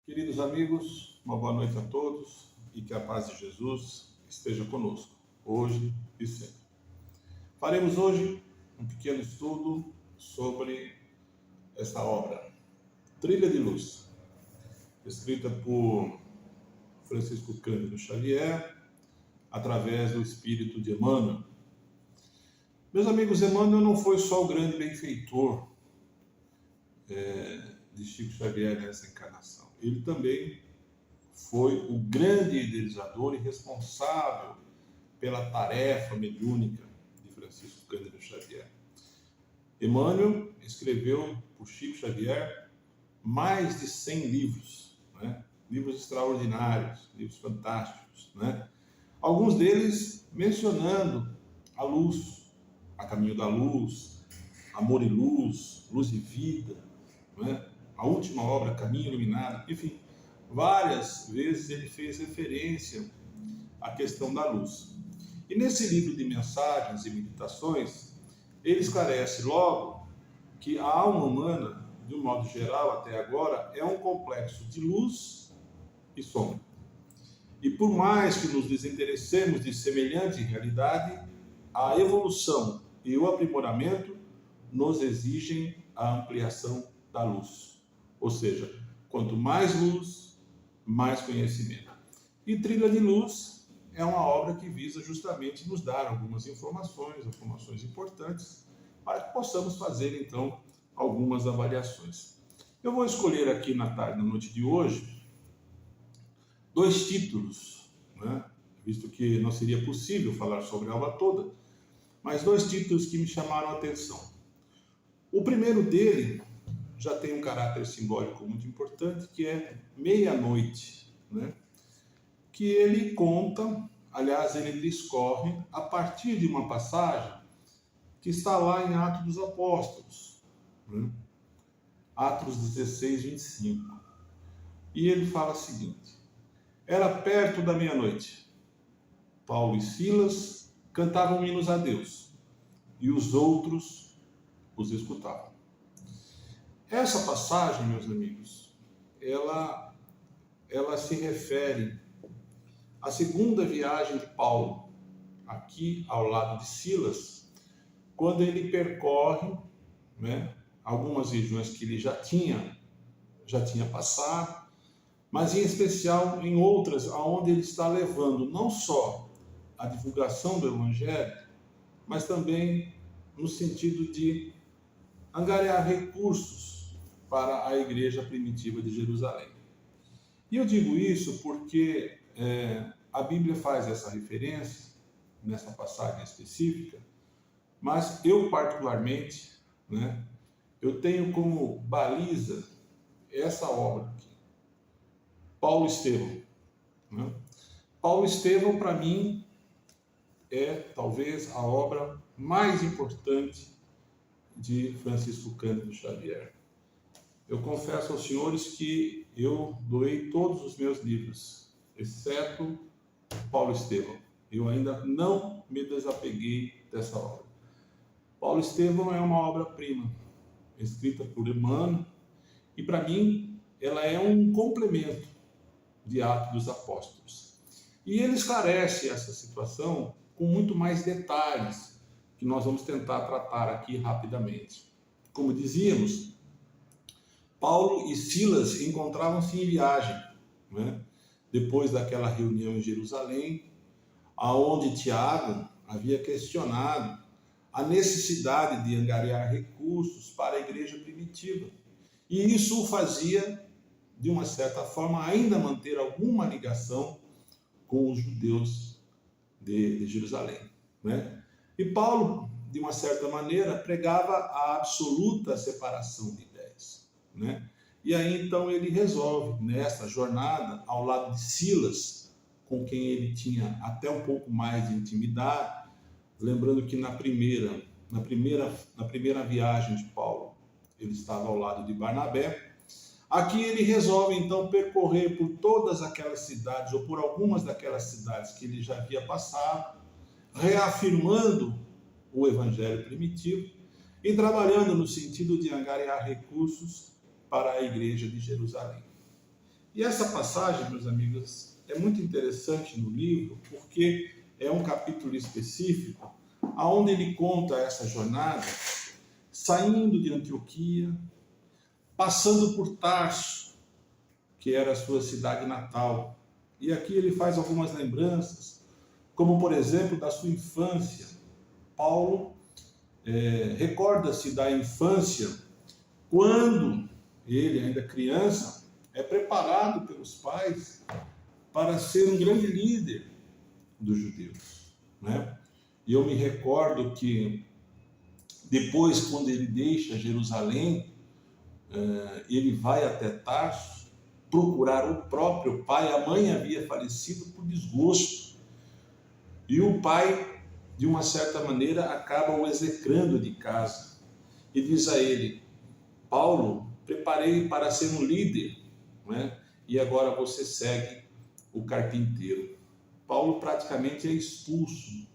Queridos amigos, uma boa noite a todos e que a paz de Jesus esteja conosco, hoje e sempre. Faremos hoje um pequeno estudo sobre esta obra, Trilha de Luz, escrita por Francisco Cândido Xavier, através do espírito de Emmanuel. Meus amigos, Emmanuel não foi só o grande benfeitor de Chico Xavier nessa encarnação. Ele também foi o grande idealizador e responsável pela tarefa mediúnica de Francisco Cândido Xavier. Emmanuel escreveu por Chico Xavier mais de 100 livros, livros extraordinários, livros fantásticos, alguns deles mencionando a luz, a caminho da luz, amor e luz, luz e vida, a última obra, Caminho Iluminado, enfim, várias vezes ele fez referência à questão da luz. E nesse livro de mensagens e meditações, ele esclarece logo que a alma humana, de um modo geral até agora, é um complexo de luz e sombra. E por mais que nos desinteressemos de semelhante realidade, a evolução e o aprimoramento nos exigem a ampliação da luz. Ou seja, quanto mais luz, mais conhecimento. E Trilha de Luz é uma obra que visa justamente nos dar algumas informações importantes, para que possamos fazer, então, algumas avaliações. Eu vou escolher aqui na noite de hoje, 2 títulos, visto que não seria possível falar sobre a obra toda, mas 2 títulos que me chamaram a atenção. O primeiro dele já tem um caráter simbólico muito importante, que é Meia-Noite, que ele conta, aliás, ele discorre a partir de uma passagem que está lá em Atos dos Apóstolos, Atos 16, 25. E ele fala o seguinte: era perto da meia-noite. Paulo e Silas cantavam hinos a Deus, e os outros os escutavam. Essa passagem, meus amigos, ela se refere à segunda viagem de Paulo, aqui ao lado de Silas, quando ele percorre algumas regiões que ele já tinha passado, mas em especial em outras onde ele está levando não só a divulgação do Evangelho, mas também no sentido de angariar recursos para a igreja primitiva de Jerusalém. E eu digo isso porque a Bíblia faz essa referência, nessa passagem específica, mas eu particularmente, eu tenho como baliza essa obra aqui, Paulo Estevão. Paulo Estevão, para mim, é talvez a obra mais importante de Francisco Cândido Xavier. Eu confesso aos senhores que eu doei todos os meus livros, exceto Paulo Estevão. Eu ainda não me desapeguei dessa obra. Paulo Estevão é uma obra-prima, escrita por Emmanuel, e para mim ela é um complemento de Atos dos Apóstolos. E ele esclarece essa situação com muito mais detalhes, que nós vamos tentar tratar aqui rapidamente. Como dizíamos, Paulo e Silas encontravam-se em viagem, depois daquela reunião em Jerusalém, aonde Tiago havia questionado a necessidade de angariar recursos para a igreja primitiva. E isso o fazia, de uma certa forma, ainda manter alguma ligação com os judeus de Jerusalém. E Paulo, de uma certa maneira, pregava a absoluta separação de ideias. E aí então ele resolve, nessa jornada, ao lado de Silas, com quem ele tinha até um pouco mais de intimidade, lembrando que na primeira viagem de Paulo, ele estava ao lado de Barnabé. Aqui ele resolve então percorrer por todas aquelas cidades, ou por algumas daquelas cidades que ele já havia passado, reafirmando o evangelho primitivo e trabalhando no sentido de angariar recursos para a igreja de Jerusalém. E essa passagem, meus amigos, é muito interessante no livro, porque é um capítulo específico, onde ele conta essa jornada, saindo de Antioquia, passando por Tarso, que era a sua cidade natal. E aqui ele faz algumas lembranças, como por exemplo da sua infância. Paulo recorda-se da infância, quando ele, ainda criança, é preparado pelos pais para ser um grande líder dos judeus, né? E eu me recordo que depois, quando ele deixa Jerusalém, ele vai até Tarso procurar o próprio pai. A mãe havia falecido por desgosto, e o pai, de uma certa maneira, acaba o execrando de casa e diz a ele: Paulo, preparei para ser um líder, né? E agora você segue o carpinteiro. Paulo praticamente é expulso,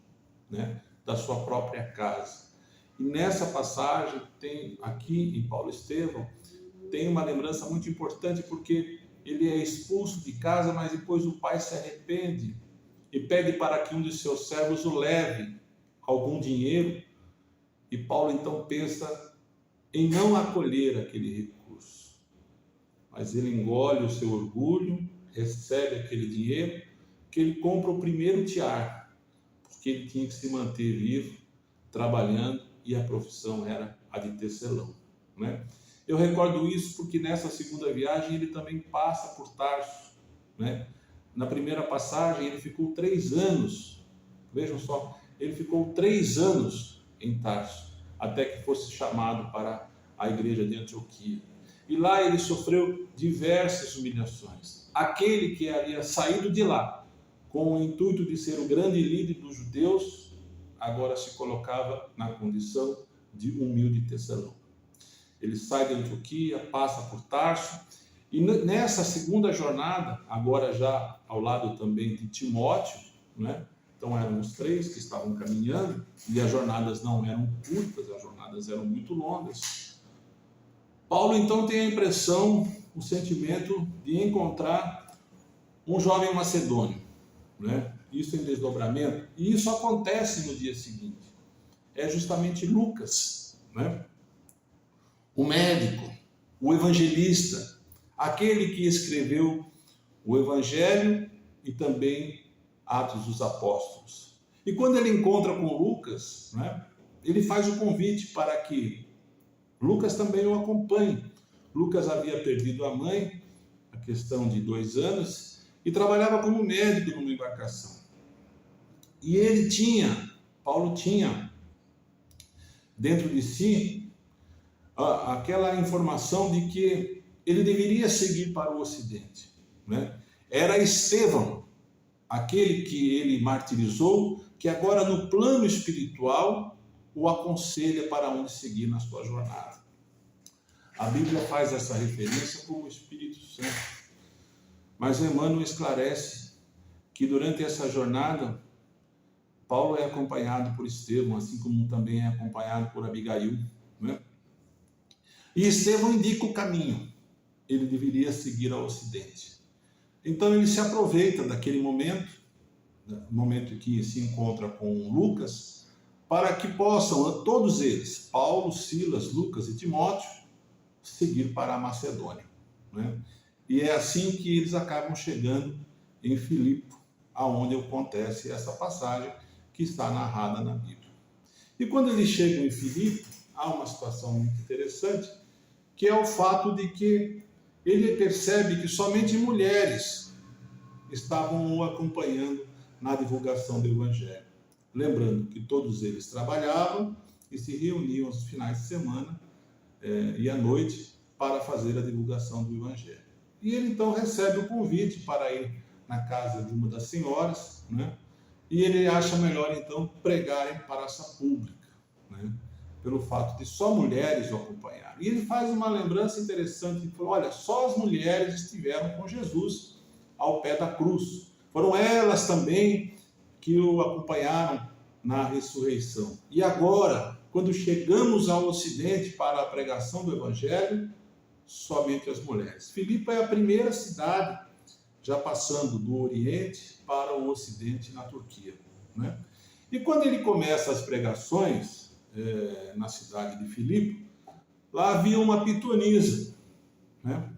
né, da sua própria casa. E nessa passagem, tem aqui em Paulo Estevão, tem uma lembrança muito importante, porque ele é expulso de casa, mas depois o pai se arrepende e pede para que um de seus servos o leve algum dinheiro, e Paulo então pensa em não acolher aquele recurso, mas ele engole o seu orgulho, recebe aquele dinheiro, que ele compra o primeiro tiar, porque ele tinha que se manter vivo, trabalhando, e a profissão era a de tecelão, né? Eu recordo isso porque nessa segunda viagem ele também passa por Tarso, né? Na primeira passagem ele ficou 3 anos, vejam só, ele ficou 3 anos em Tarso, até que fosse chamado para a igreja de Antioquia. E lá ele sofreu diversas humilhações. Aquele que havia saído de lá com o intuito de ser o grande líder dos judeus, agora se colocava na condição de humilde tecelão. Ele sai de Antioquia, passa por Tarso, e nessa segunda jornada, agora já ao lado também de Timóteo, né? Então eram os 3 que estavam caminhando, e as jornadas não eram curtas, as jornadas eram muito longas. Paulo então tem a impressão, o sentimento de encontrar um jovem macedônio, né? Isso em desdobramento, e isso acontece no dia seguinte. É justamente Lucas, né? O médico, o evangelista, aquele que escreveu o Evangelho e também Atos dos Apóstolos. E quando ele encontra com Lucas, né, ele faz o convite para que Lucas também o acompanhe. Lucas havia perdido a mãe, a questão de 2 anos, e trabalhava como médico numa embarcação. E Paulo tinha dentro de si aquela informação de que ele deveria seguir para o Ocidente, né? Era Estevão, aquele que ele martirizou, que agora no plano espiritual o aconselha para onde seguir na sua jornada. A Bíblia faz essa referência com o Espírito Santo, mas Emmanuel esclarece que durante essa jornada Paulo é acompanhado por Estevão, assim como também é acompanhado por Abigail, né? E Estevão indica o caminho, ele deveria seguir ao Ocidente. Então ele se aproveita daquele momento em que se encontra com Lucas, para que possam todos eles, Paulo, Silas, Lucas e Timóteo, seguir para a Macedônia, né? E é assim que eles acabam chegando em Filipe, aonde acontece essa passagem que está narrada na Bíblia. E quando eles chegam em Filipe, há uma situação muito interessante, que é o fato de que ele percebe que somente mulheres estavam o acompanhando na divulgação do Evangelho. Lembrando que todos eles trabalhavam e se reuniam aos finais de semana e à noite para fazer a divulgação do Evangelho. E ele então recebe o convite para ir na casa de uma das senhoras, né? E ele acha melhor então pregar em praça pública, né? Pelo fato de só mulheres o acompanhar. E ele faz uma lembrança interessante, ele falou: olha, só as mulheres estiveram com Jesus ao pé da cruz. Foram elas também que o acompanharam na ressurreição. E agora, quando chegamos ao Ocidente para a pregação do Evangelho, somente as mulheres. Filipe é a primeira cidade, já passando do Oriente para o Ocidente, na Turquia, né? E quando ele começa as pregações na cidade de Filipe, lá havia uma pitonisa, né?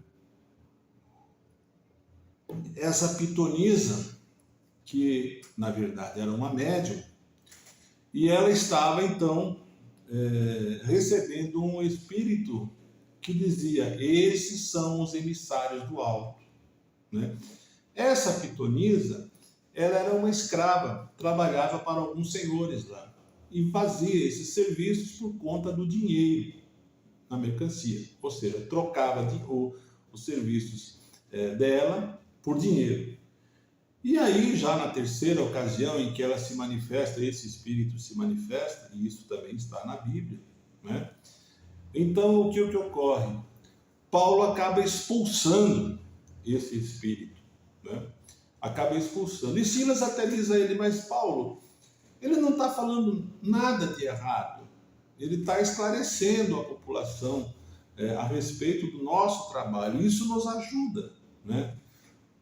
Essa pitonisa, que na verdade era uma médium, e ela estava então recebendo um espírito que dizia: esses são os emissários do alto, né? Essa pitonisa, ela era uma escrava, trabalhava para alguns senhores lá e fazia esses serviços por conta do dinheiro na mercancia, ou seja, trocava os serviços dela por dinheiro. E aí, já na terceira ocasião em que ela se manifesta, esse espírito se manifesta, e isso também está na Bíblia, né? Então, o que ocorre? Paulo acaba expulsando esse espírito, né? Acaba expulsando. E Silas até diz a ele: mas Paulo, ele não está falando nada de errado, ele está esclarecendo a população a respeito do nosso trabalho, isso nos ajuda, né?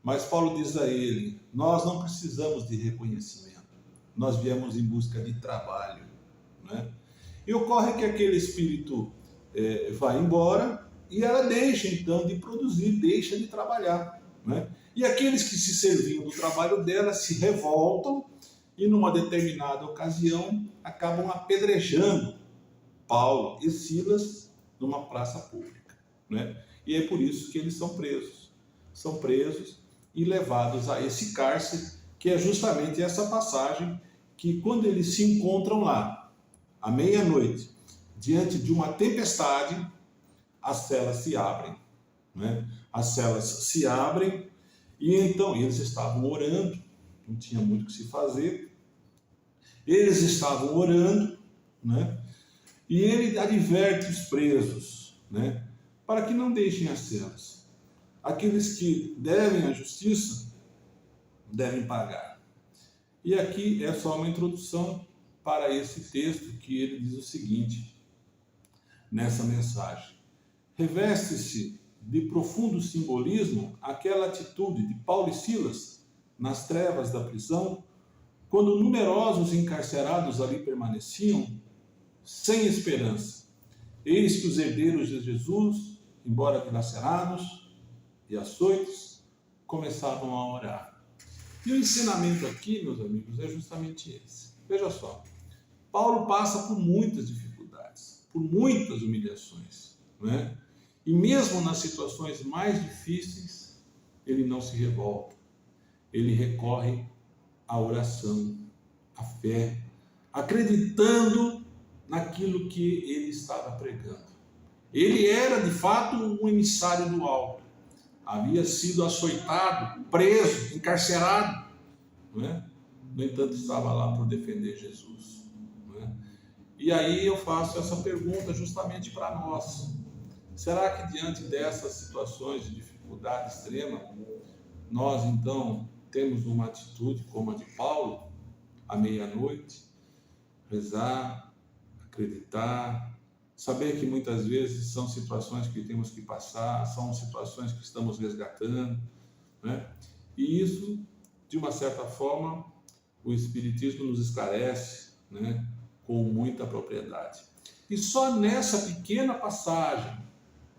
Mas Paulo diz a ele: nós não precisamos de reconhecimento, nós viemos em busca de trabalho, né? E ocorre que aquele espírito vai embora e ela deixa então de produzir, deixa de trabalhar, né? E aqueles que se serviam do trabalho dela se revoltam e numa determinada ocasião acabam apedrejando Paulo e Silas numa praça pública, né? E é por isso que eles são presos e levados a esse cárcere, que é justamente essa passagem que, quando eles se encontram lá, à meia-noite, diante de uma tempestade, as celas se abrem, né? As celas se abrem e então eles estavam orando, não tinha muito o que se fazer, eles estavam orando, né? E ele adverte os presos, né? Para que não deixem as celas. Aqueles que devem a justiça devem pagar. E aqui é só uma introdução para esse texto, que ele diz o seguinte, nessa mensagem: reveste-se de profundo simbolismo aquela atitude de Paulo e Silas nas trevas da prisão, quando numerosos encarcerados ali permaneciam sem esperança. Eis que os herdeiros de Jesus, embora dilacerados e açoites, começavam a orar. E o ensinamento aqui, meus amigos, é justamente esse. Veja só, Paulo passa por muitas dificuldades, por muitas humilhações, né? E mesmo nas situações mais difíceis, ele não se revolta. Ele recorre à oração, à fé, acreditando naquilo que ele estava pregando. Ele era, de fato, um emissário do alto. Havia sido açoitado, preso, encarcerado, não é? No entanto, estava lá por defender Jesus, não é? E aí eu faço essa pergunta justamente para nós. Será que diante dessas situações de dificuldade extrema, nós então temos uma atitude como a de Paulo, à meia-noite, rezar, acreditar, saber que muitas vezes são situações que temos que passar, são situações que estamos resgatando, né? E isso, de uma certa forma, o Espiritismo nos esclarece, né, com muita propriedade. E só nessa pequena passagem,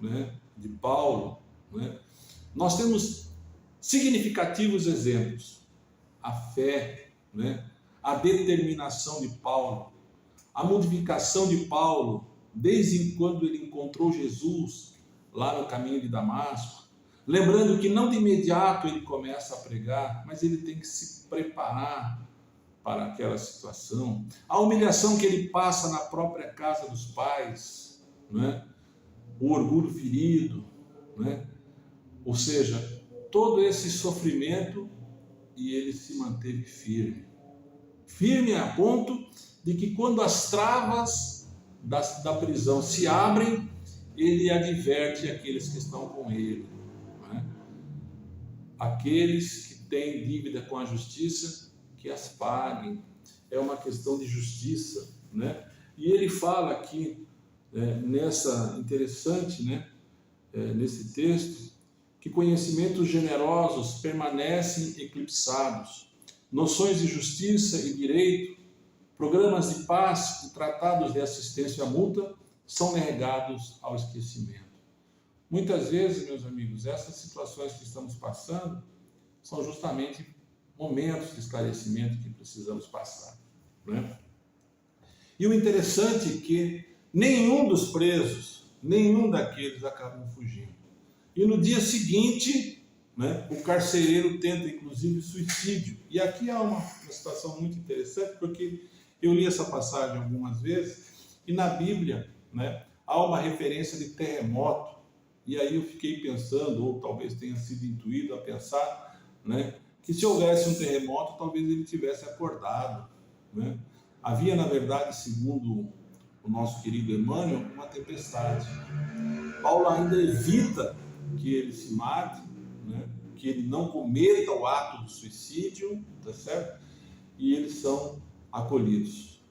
né, de Paulo, né, nós temos significativos exemplos. A fé, né, a determinação de Paulo, a modificação de Paulo, desde quando ele encontrou Jesus lá no caminho de Damasco, lembrando que não de imediato ele começa a pregar, mas ele tem que se preparar para aquela situação, a humilhação que ele passa na própria casa dos pais, né? O orgulho ferido, né? Ou seja, todo esse sofrimento, e ele se manteve firme a ponto de que, quando as travas da prisão se abrem, ele adverte aqueles que estão com ele, né? Aqueles que têm dívida com a justiça, que as paguem. É uma questão de justiça, né? E ele fala aqui, nessa interessante, né, nesse texto, que conhecimentos generosos permanecem eclipsados, noções de justiça e direito, programas de paz e tratados de assistência mútua são negados ao esquecimento. Muitas vezes, meus amigos, essas situações que estamos passando são justamente momentos de esclarecimento que precisamos passar, né? E o interessante é que nenhum dos presos, nenhum daqueles acabam fugindo. E no dia seguinte, né, o carcereiro tenta inclusive suicídio. E aqui há uma situação muito interessante, porque eu li essa passagem algumas vezes, e na Bíblia, né, há uma referência de terremoto. E aí eu fiquei pensando, ou talvez tenha sido intuído a pensar, né, que se houvesse um terremoto, talvez ele tivesse acordado, né? Havia, na verdade, segundo o nosso querido Emmanuel, uma tempestade. Paulo ainda evita que ele se mate, né? Que ele não cometa o ato do suicídio, tá certo? E eles são acolhidos.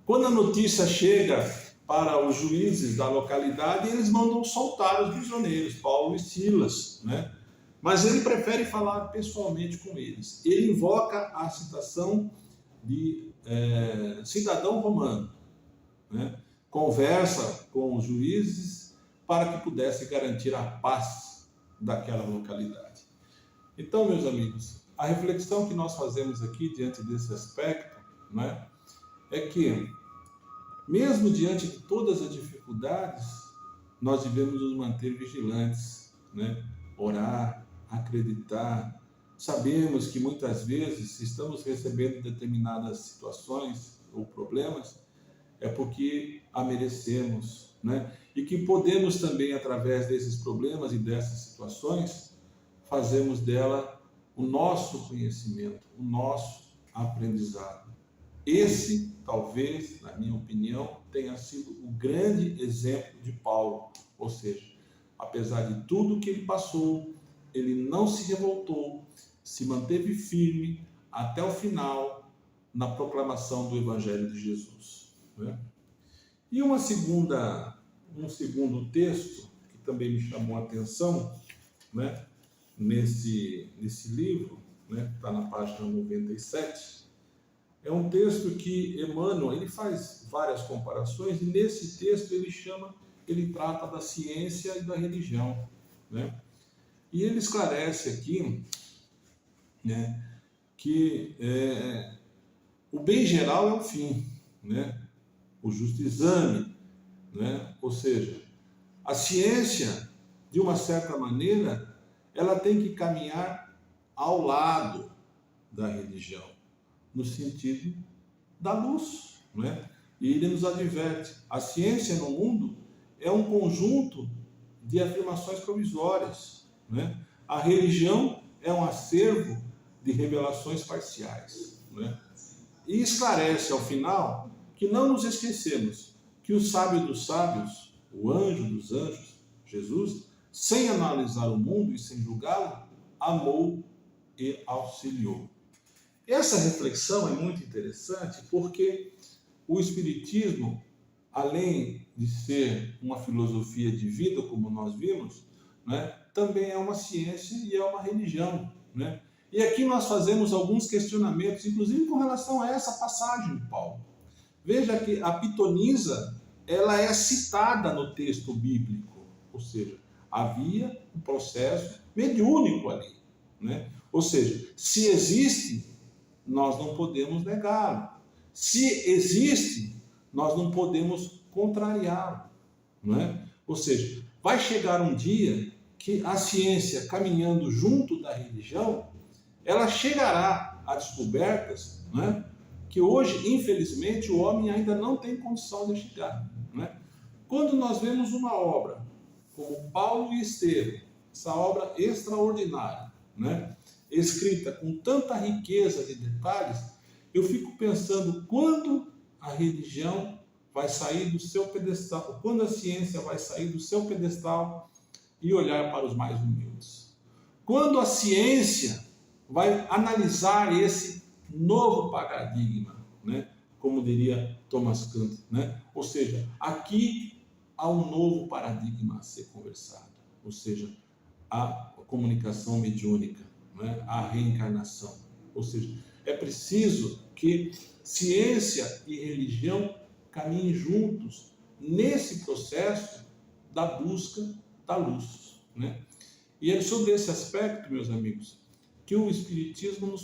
Quando a notícia chega para os juízes da localidade, eles mandam soltar os prisioneiros, Paulo e Silas, né? Mas ele prefere falar pessoalmente com eles. Ele invoca a citação de cidadão romano, né? Conversa com os juízes para que pudesse garantir a paz daquela localidade. Então, meus amigos, a reflexão que nós fazemos aqui diante desse aspecto, né, é que, mesmo diante de todas as dificuldades, nós devemos nos manter vigilantes, né? Orar, acreditar. Sabemos que muitas vezes, se estamos recebendo determinadas situações ou problemas, é porque a merecemos, né? E que podemos também, através desses problemas e dessas situações, fazermos dela o nosso conhecimento, o nosso aprendizado. Esse, talvez, na minha opinião, tenha sido o grande exemplo de Paulo. Ou seja, apesar de tudo que ele passou, ele não se revoltou, se manteve firme até o final na proclamação do Evangelho de Jesus, né? E um segundo texto que também me chamou a atenção, né, nesse livro, né, está na página 97, é um texto que Emmanuel ele faz várias comparações, e nesse texto ele trata da ciência e da religião, né? E ele esclarece aqui, né, que o bem geral é o fim, né? O justo exame, né? Ou seja, a ciência, de uma certa maneira, ela tem que caminhar ao lado da religião, no sentido da luz, né? E ele nos adverte, a ciência no mundo é um conjunto de afirmações provisórias, né? A religião é um acervo de revelações parciais, né? E esclarece ao final que não nos esquecemos que o sábio dos sábios, o anjo dos anjos, Jesus, sem analisar o mundo e sem julgá-lo, amou e auxiliou. Essa reflexão é muito interessante porque o Espiritismo, além de ser uma filosofia de vida, como nós vimos, né, também é uma ciência e é uma religião, né? E aqui nós fazemos alguns questionamentos, inclusive com relação a essa passagem de Paulo. Veja que a pitonisa, ela é citada no texto bíblico, ou seja, havia um processo mediúnico ali, né? Ou seja, se existe, nós não podemos negá-lo. Se existe, nós não podemos contrariá-lo, não é? Ou seja, vai chegar um dia que a ciência, caminhando junto da religião, ela chegará a descobertas, né, que hoje, infelizmente, o homem ainda não tem condição de chegar, né? Quando nós vemos uma obra como Paulo e Estevão, essa obra extraordinária, né, escrita com tanta riqueza de detalhes, eu fico pensando quando a religião vai sair do seu pedestal, quando a ciência vai sair do seu pedestal e olhar para os mais humildes. Quando a ciência vai analisar esse novo paradigma, né? Como diria Thomas Kant, né? Ou seja, aqui há um novo paradigma a ser conversado. ou seja, a comunicação mediúnica, né? A reencarnação. Ou seja, é preciso que ciência e religião caminhem juntos nesse processo da busca da luz, né? E é sobre esse aspecto, meus amigos, que o Espiritismo nos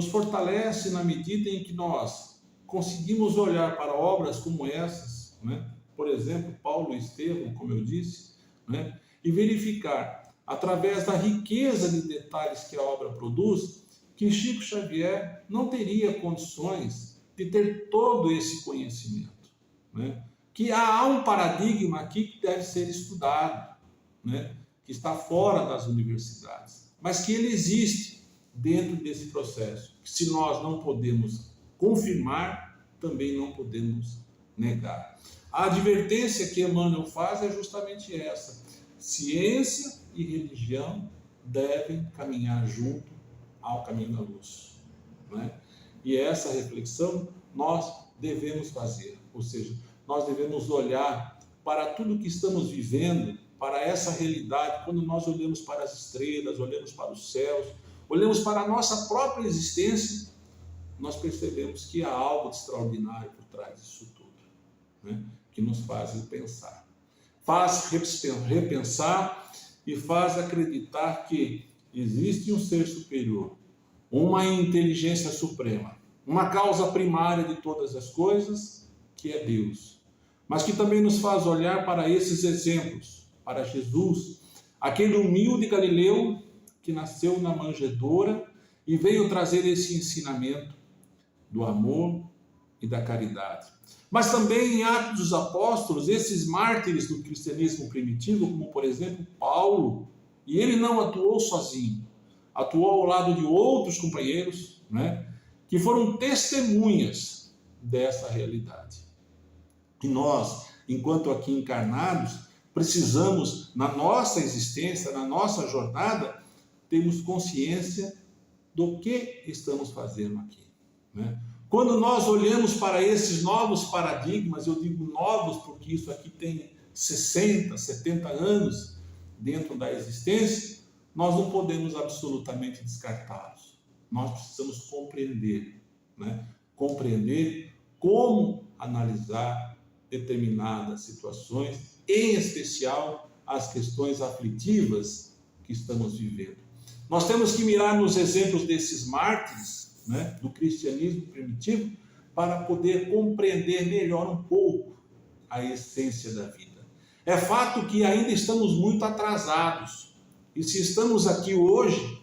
fortalece na medida em que nós conseguimos olhar para obras como essas, né? Por exemplo, Paulo e Estevão, como eu disse, né? E verificar, através da riqueza de detalhes que a obra produz, que Chico Xavier não teria condições de ter todo esse conhecimento, né? Que há um paradigma aqui que deve ser estudado, né? Que está fora das universidades, mas que ele existe dentro desse processo. Se nós não podemos confirmar, também não podemos negar. A advertência que Emmanuel faz é justamente essa: ciência e religião devem caminhar junto ao caminho da luz, né? E essa reflexão nós devemos fazer, ou seja, nós devemos olhar para tudo que estamos vivendo, para essa realidade, quando nós olhamos para as estrelas, olhamos para os céus, olhamos para a nossa própria existência, nós percebemos que há algo de extraordinário por trás disso tudo, né? Que nos faz pensar. Faz repensar e faz acreditar que existe um ser superior, uma inteligência suprema, uma causa primária de todas as coisas, que é Deus. Mas que também nos faz olhar para esses exemplos, para Jesus, aquele humilde galileu que nasceu na manjedoura e veio trazer esse ensinamento do amor e da caridade. Mas também em Atos dos Apóstolos, esses mártires do cristianismo primitivo, como por exemplo Paulo, e ele não atuou sozinho, atuou ao lado de outros companheiros, né, que foram testemunhas dessa realidade. E nós, enquanto aqui encarnados, precisamos, na nossa existência, na nossa jornada, termos consciência do que estamos fazendo aqui, né? Quando nós olhamos para esses novos paradigmas, eu digo novos porque isso aqui tem 60, 70 anos dentro da existência, nós não podemos absolutamente descartá-los. Nós precisamos compreender, né? Compreender como analisar determinadas situações, em especial as questões aflitivas que estamos vivendo. Nós temos que mirar nos exemplos desses mártires, né, do cristianismo primitivo, para poder compreender melhor um pouco a essência da vida. É fato que ainda estamos muito atrasados, e se estamos aqui hoje,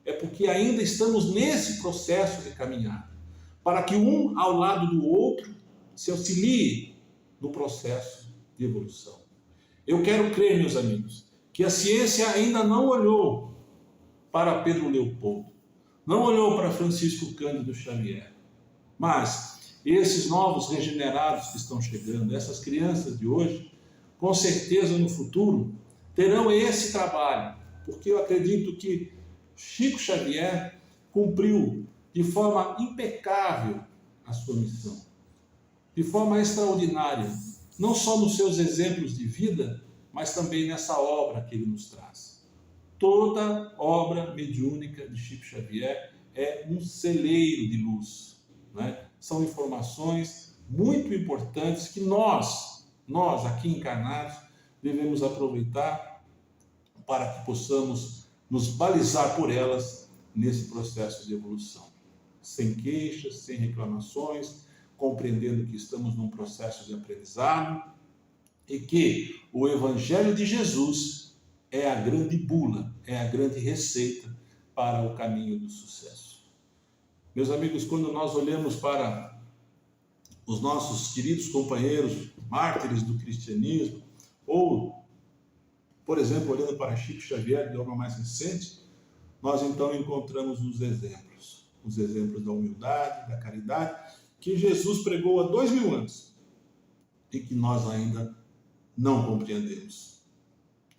é porque ainda estamos nesse processo de caminhada, para que um ao lado do outro se auxilie no processo de evolução. Eu quero crer, meus amigos, que a ciência ainda não olhou para Pedro Leopoldo, não olhou para Francisco Cândido Xavier, mas esses novos regenerados que estão chegando, essas crianças de hoje, com certeza no futuro terão esse trabalho, porque eu acredito que Chico Xavier cumpriu de forma impecável a sua missão, de forma extraordinária, não só nos seus exemplos de vida, mas também nessa obra que ele nos traz. Toda obra mediúnica de Chico Xavier é um celeiro de luz, né? São informações muito importantes que nós aqui encarnados, devemos aproveitar para que possamos nos balizar por elas nesse processo de evolução. Sem queixas, sem reclamações, compreendendo que estamos num processo de aprendizado e que o Evangelho de Jesus é a grande bula, é a grande receita para o caminho do sucesso. Meus amigos, quando nós olhamos para os nossos queridos companheiros mártires do cristianismo, ou, por exemplo, olhando para Chico Xavier, de obra mais recente, nós então encontramos os exemplos da humildade, da caridade, que Jesus pregou há 2000 anos e que nós ainda não compreendemos.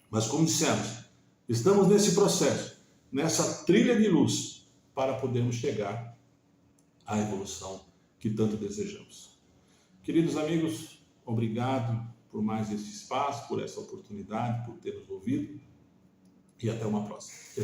Mas, como dissemos, estamos nesse processo, nessa trilha de luz, para podermos chegar à evolução que tanto desejamos. Queridos amigos, obrigado por mais esse espaço, por essa oportunidade, por ter nos ouvido. E até uma próxima.